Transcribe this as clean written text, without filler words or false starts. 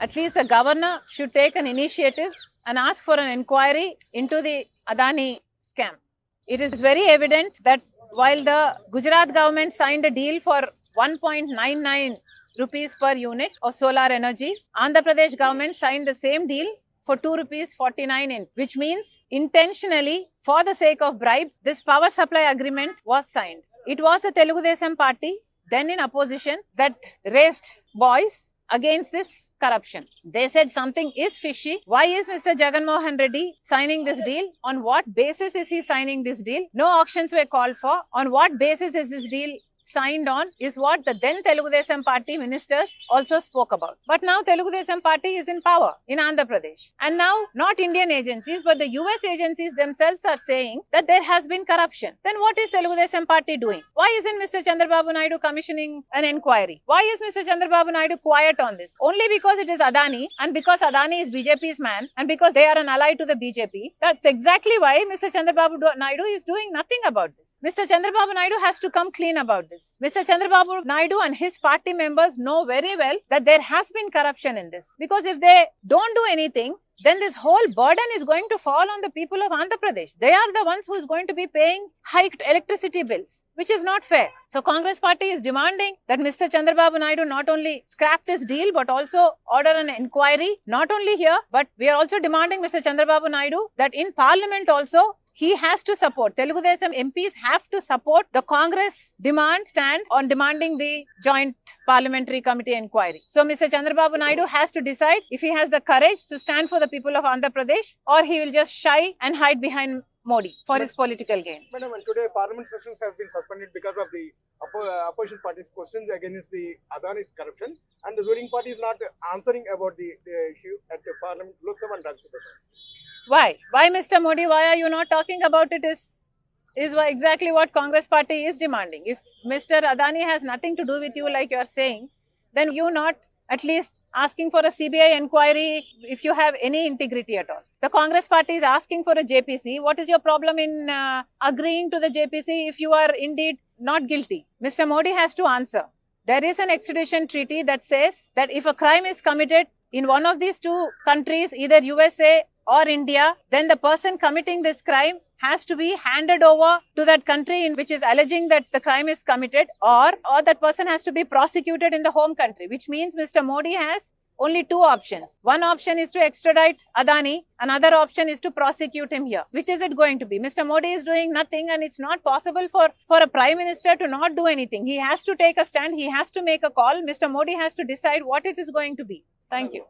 At least the governor should take an initiative and ask for an inquiry into the Adani scam. It is very evident that while the Gujarat government signed a deal for 1.99 rupees per unit of solar energy, Andhra Pradesh government signed the same deal for 2 rupees 49 in, which means intentionally, for the sake of bribe, this power supply agreement was signed. It was the Telugu Desam party, then in opposition, that raised voice against this corruption. They said something is fishy. Why is Mr. Jagan Mohan Reddy signing this deal? On what basis is he signing this deal? No auctions were called for. On what basis is this deal signed on is what the then Telugu Desam party ministers also spoke about. But now Telugu Desam party is in power in Andhra Pradesh. And now not Indian agencies but the US agencies themselves are saying that there has been corruption. Then what is Telugu Desam party doing? Why isn't Mr. Chandrababu Naidu commissioning an inquiry? Why is Mr. Chandrababu Naidu quiet on this? Only because it is Adani and because Adani is BJP's man and because they are an ally to the BJP. That's exactly why Mr. Chandrababu Naidu is doing nothing about this. Mr. Chandrababu Naidu has to come clean about this. Mr. Chandrababu Naidu and his party members know very well that there has been corruption in this. Because if they don't do anything, then this whole burden is going to fall on the people of Andhra Pradesh. They are the ones who is going to be paying hiked electricity bills, which is not fair. So Congress party is demanding that Mr. Chandrababu Naidu not only scrap this deal, but also order an inquiry, not only here, but we are also demanding Mr. Chandrababu Naidu that in Parliament also, he has to support, Telugu Desam MPs have to support the Congress stand on demanding the joint parliamentary committee inquiry. So Mr. Chandrababu Naidu has to decide if he has the courage to stand for the people of Andhra Pradesh or he will just shy and hide behind Modi for his political gain. Madam, today Parliament sessions have been suspended because of the opposition party's questions against the Adani's corruption, and the ruling party is not answering about the issue at the Parliament, Lok Sabha and Rajya Sabha. Why? Why, Mr. Modi, why are you not talking about it is exactly what Congress party is demanding. If Mr. Adani has nothing to do with you like you are saying, then you not at least asking for a CBI inquiry if you have any integrity at all. The Congress party is asking for a JPC. What is your problem in agreeing to the JPC if you are indeed not guilty? Mr. Modi has to answer. There is an extradition treaty that says that if a crime is committed in one of these two countries, either USA or India, then the person committing this crime has to be handed over to that country in which is alleging that the crime is committed, or that person has to be prosecuted in the home country, which means Mr. Modi has only two options. One option is to extradite Adani, another option is to prosecute him here. Which is it going to be? Mr. Modi is doing nothing, and it's not possible for a prime minister to not do anything. He has to take a stand, he has to make a call. Mr. Modi has to decide what it is going to be. Thank you.